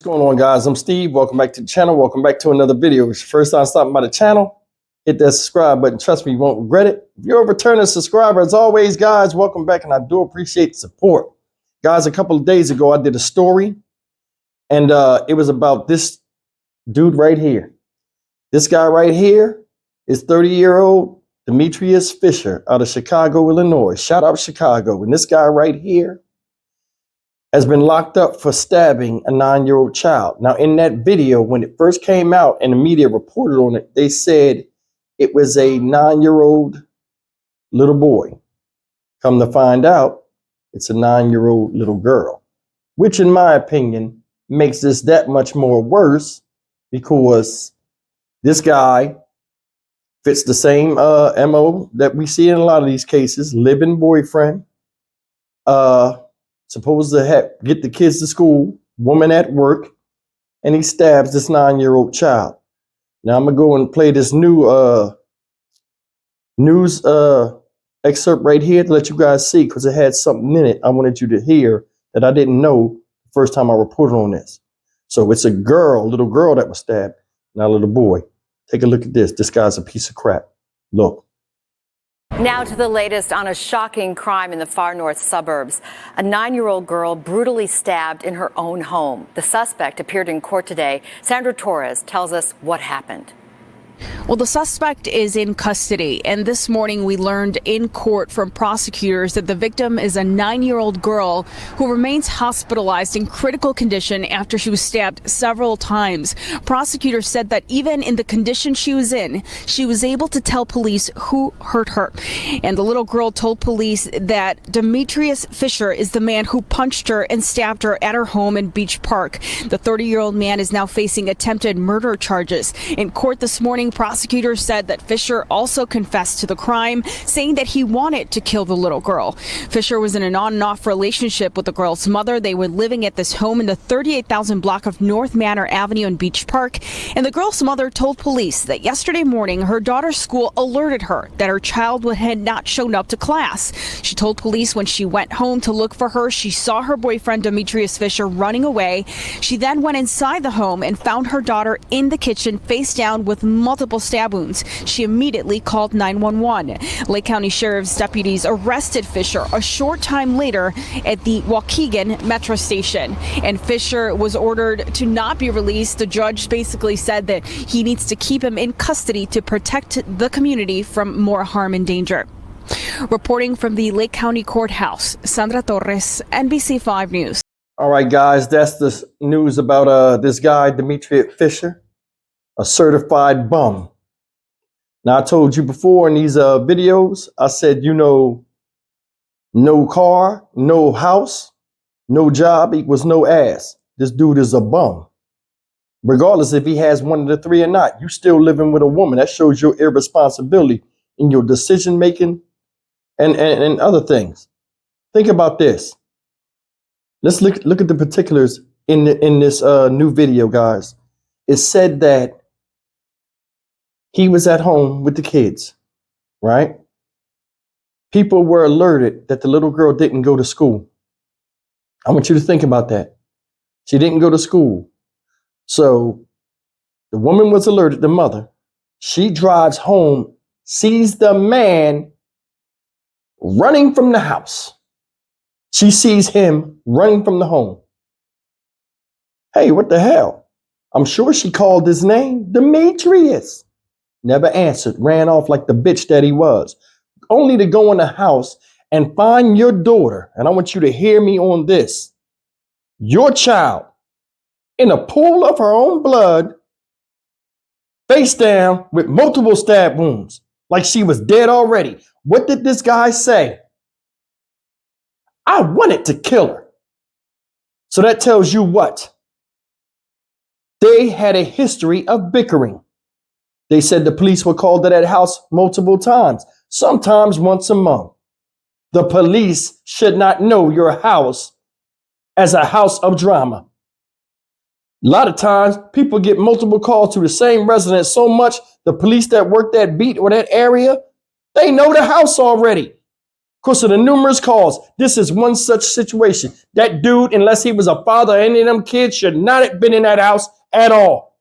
going on, guys? I'm Steve. Welcome back to the channel. Welcome back to another video. If it's your first time stopping by the channel, hit that subscribe button. Trust me, you won't regret it. If you're a returning subscriber, as always, guys, welcome back, and I do appreciate the support. Guys, a couple of days ago, I did a story, and it was about this dude right here. This guy right here is 30-year-old Demetrius Fisher out of Chicago, Illinois. Shout out Chicago. And this guy right here has been locked up for stabbing a 9-year-old child. Now, in that video, when it first came out and the media reported on it, they said it was a 9-year-old little boy. Come to find out, it's a 9-year-old little girl, which in my opinion makes this that much more worse, because this guy fits the same MO that we see in a lot of these cases. Live-in boyfriend, supposed to get the kids to school, woman at work, and he stabs this 9-year-old child. Now I'm gonna go and play this new news excerpt right here to let you guys see, because it had something in it I wanted you to hear that I didn't know the first time I reported on this. So it's a little girl that was stabbed, not a little boy. Take a look at this. This guy's a piece of crap. Look. Now to the latest on a shocking crime in the far north suburbs. A 9-year-old girl brutally stabbed in her own home. The suspect appeared in court today. Sandra Torres tells us what happened. Well, the suspect is in custody, and this morning we learned in court from prosecutors that the victim is a 9-year-old girl who remains hospitalized in critical condition after she was stabbed several times. Prosecutors said that even in the condition she was in, she was able to tell police who hurt her. And the little girl told police that Demetrius Fisher is the man who punched her and stabbed her at her home in Beach Park. The 30-year-old man is now facing attempted murder charges. In court this morning, prosecutors said that Fisher also confessed to the crime, saying that he wanted to kill the little girl. Fisher was in an on and off relationship with the girl's mother. They were living at this home in the 38,000 block of North Manor Avenue in Beach Park. And the girl's mother told police that yesterday morning her daughter's school alerted her that her child had not shown up to class. She told police when she went home to look for her, she saw her boyfriend Demetrius Fisher running away. She then went inside the home and found her daughter in the kitchen face down with multiple stab wounds. She immediately called 911. Lake County Sheriff's deputies arrested Fisher a short time later at the Waukegan Metro Station, and Fisher was ordered to not be released. The judge basically said that he needs to keep him in custody to protect the community from more harm and danger. Reporting from the Lake County Courthouse, Sandra Torres, NBC5 News. All right, guys, that's the news about this guy, Demetrius Fisher, a certified bum. Now, I told you before in these videos, I said, you know, no car, no house, no job equals no ass. This dude is a bum. Regardless if he has one of the three or not, you still living with a woman. That shows your irresponsibility in your decision making and other things. Think about this. Let's look at the particulars in this new video, guys. It said that he was at home with the kids, right? People were alerted that the little girl didn't go to school. I want you to think about that. She didn't go to school. So the woman was alerted, the mother. She drives home, sees the man running from the house. She sees him running from the home. Hey, what the hell? I'm sure she called his name, Demetrius. Never answered, ran off like the bitch that he was, only to go in the house and find your daughter, and I want you to hear me on this, your child, in a pool of her own blood, face down with multiple stab wounds, like she was dead already. What did this guy say? I wanted to kill her. So that tells you what? They had a history of bickering. They said the police were called to that house multiple times, sometimes once a month. The police should not know your house as a house of drama. A lot of times, people get multiple calls to the same residence so much, the police that work that beat or that area, they know the house already. Because of the numerous calls, this is one such situation. That dude, unless he was a father of any of them kids, should not have been in that house at all.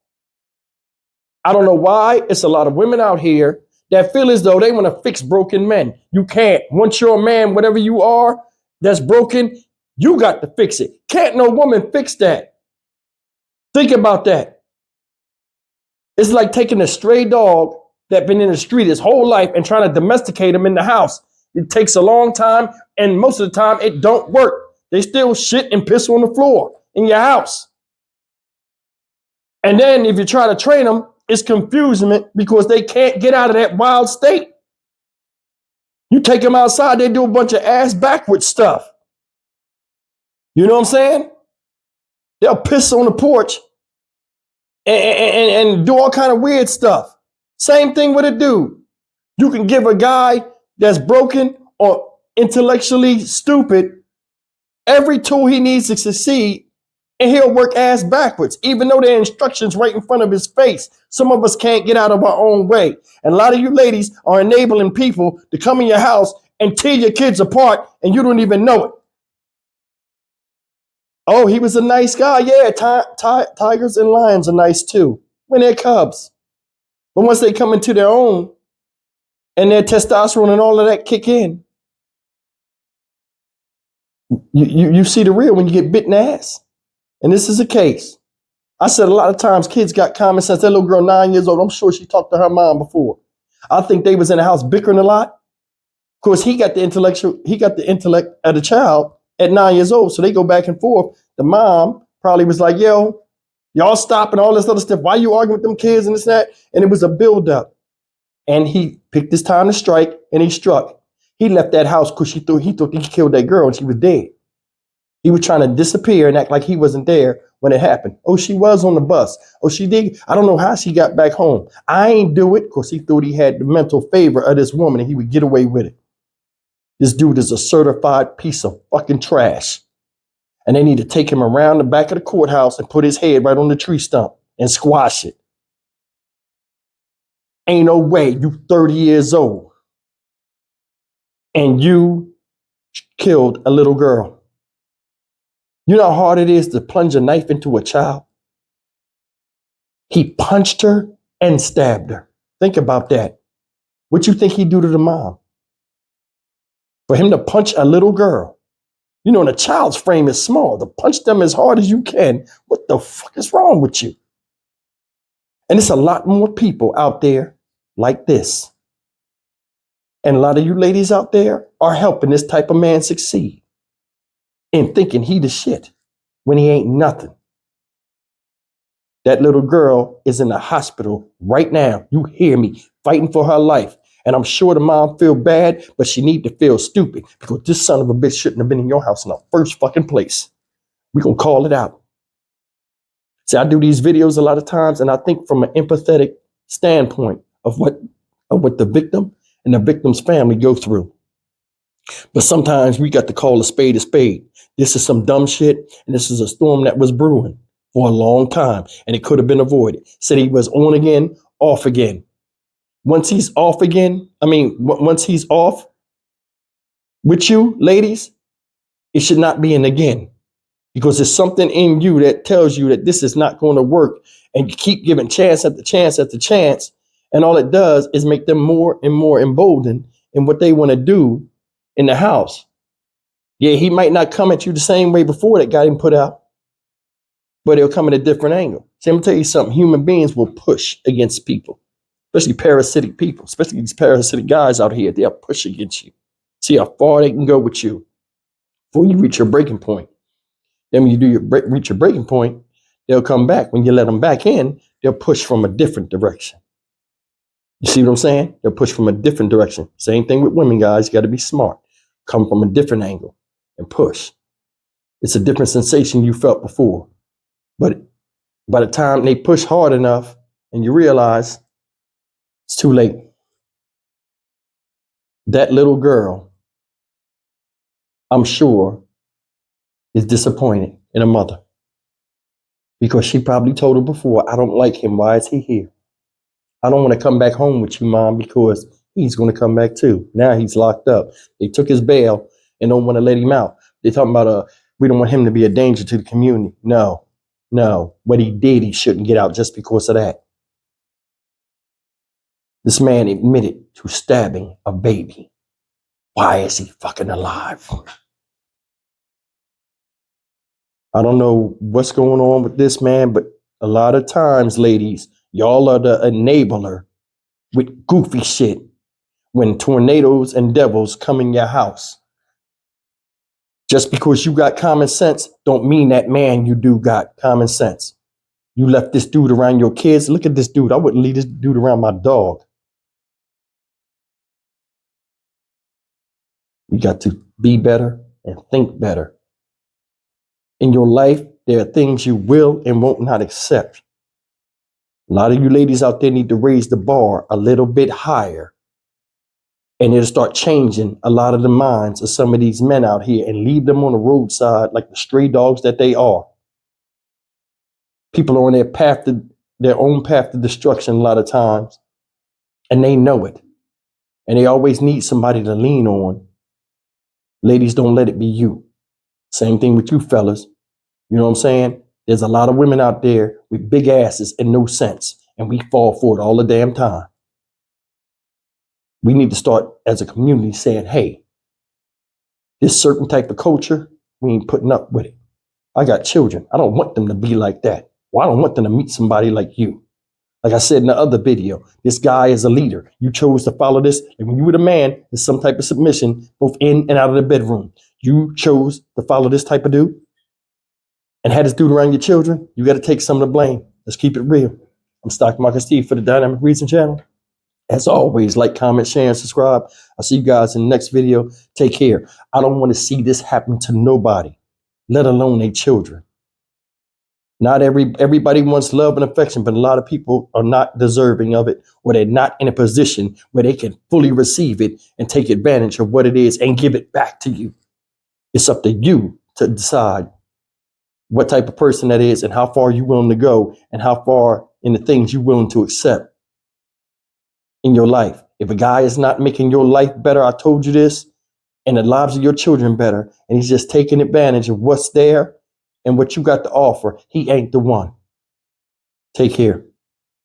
I don't know why. It's a lot of women out here that feel as though they want to fix broken men. You can't. Once you're a man, whatever you are that's broken, you got to fix it. Can't no woman fix that. Think about that. It's like taking a stray dog that been in the street his whole life and trying to domesticate him in the house. It takes a long time, and most of the time it don't work. They still shit and piss on the floor in your house. And then if you try to train them, it's confusement because they can't get out of that wild state. You take them outside, they do a bunch of ass backwards stuff. You know what I'm saying? They'll piss on the porch and do all kind of weird stuff. Same thing with a dude. You can give a guy that's broken or intellectually stupid every tool he needs to succeed, and he'll work ass backwards, even though there are instructions right in front of his face. Some of us can't get out of our own way. And a lot of you ladies are enabling people to come in your house and tear your kids apart, and you don't even know it. Oh, he was a nice guy. Yeah, tigers and lions are nice too when they're cubs. But once they come into their own and their testosterone and all of that kick in, you see the real when you get bit in the ass. And this is a case. I said a lot of times kids got common sense. That little girl, 9 years old, I'm sure she talked to her mom before. I think they was in the house bickering a lot. Of course, he got the intellect of the child at 9 years old. So they go back and forth. The mom probably was like, yo, y'all stop and all this other stuff. Why you arguing with them kids and this and that? And it was a buildup. And he picked his time to strike, and he struck. He left that house because he thought he killed that girl and she was dead. He was trying to disappear and act like he wasn't there when it happened. Oh, she was on the bus. Oh, she did. I don't know how she got back home. I ain't do it because he thought he had the mental favor of this woman and he would get away with it. This dude is a certified piece of fucking trash. And they need to take him around the back of the courthouse and put his head right on the tree stump and squash it. Ain't no way you 30 years old and you killed a little girl. You know how hard it is to plunge a knife into a child? He punched her and stabbed her. Think about that. What you think he'd do to the mom? For him to punch a little girl. You know, and a child's frame is small. To punch them as hard as you can. What the fuck is wrong with you? And it's a lot more people out there like this. And a lot of you ladies out there are helping this type of man succeed. And thinking he the shit when he ain't nothing. That little girl is in the hospital right now. You hear me, fighting for her life. And I'm sure the mom feel bad, but she need to feel stupid because this son of a bitch shouldn't have been in your house in the first fucking place. We gonna call it out. See, I do these videos a lot of times, and I think from an empathetic standpoint of what the victim and the victim's family go through. But sometimes we got to call a spade a spade. This is some dumb shit, and this is a storm that was brewing for a long time, and it could have been avoided. Said he was on again, off again. Once he's off again, once he's off with you, ladies, it should not be an again. Because there's something in you that tells you that this is not going to work, and you keep giving chance after chance after chance, and all it does is make them more and more emboldened in what they want to do in the house. Yeah, he might not come at you the same way before that got him put out, but he'll come at a different angle. See, I'm gonna tell you something. Human beings will push against people, especially parasitic people, especially these parasitic guys out here. They'll push against you. See how far they can go with you before you reach your breaking point. Then when you reach your breaking point, they'll come back. When you let them back in, they'll push from a different direction. You see what I'm saying? They'll push from a different direction. Same thing with women, guys. You got to be smart. Come from a different angle and push. It's a different sensation you felt before. But by the time they push hard enough and you realize it's too late. That little girl, I'm sure, is disappointed in a mother. Because she probably told her before, I don't like him. Why is he here? I don't want to come back home with you, Mom, because he's going to come back too. Now he's locked up. They took his bail and don't want to let him out. They're talking about we don't want him to be a danger to the community. No. What he did, he shouldn't get out just because of that. This man admitted to stabbing a baby. Why is he fucking alive? I don't know what's going on with this man, but a lot of times, ladies, y'all are the enabler with goofy shit when tornadoes and devils come in your house. Just because you got common sense don't mean that man you do got common sense. You left this dude around your kids. Look at this dude. I wouldn't leave this dude around my dog. You got to be better and think better. In your life, there are things you will and won't not accept. A lot of you ladies out there need to raise the bar a little bit higher. And it'll start changing a lot of the minds of some of these men out here and leave them on the roadside like the stray dogs that they are. People are on their own path to destruction a lot of times. And they know it. And they always need somebody to lean on. Ladies, don't let it be you. Same thing with you fellas. You know what I'm saying? There's a lot of women out there with big asses and no sense. And we fall for it all the damn time. We need to start as a community saying, hey, this certain type of culture, we ain't putting up with it. I got children. I don't want them to be like that. Well, I don't want them to meet somebody like you. Like I said in the other video, this guy is a leader. You chose to follow this. And when you were the man, there's some type of submission, both in and out of the bedroom. You chose to follow this type of dude and had this dude around your children. You got to take some of the blame. Let's keep it real. I'm Stock Market Steve for the Dynamic Reason channel. As always, like, comment, share, and subscribe. I'll see you guys in the next video. Take care. I don't want to see this happen to nobody, let alone their children. Not everybody wants love and affection, but a lot of people are not deserving of it, or they're not in a position where they can fully receive it and take advantage of what it is and give it back to you. It's up to you to decide what type of person that is and how far you're willing to go and how far in the things you're willing to accept in your life. If a guy is not making your life better, I told you this, and the lives of your children better, and he's just taking advantage of what's there and what you got to offer, he ain't the one. Take care.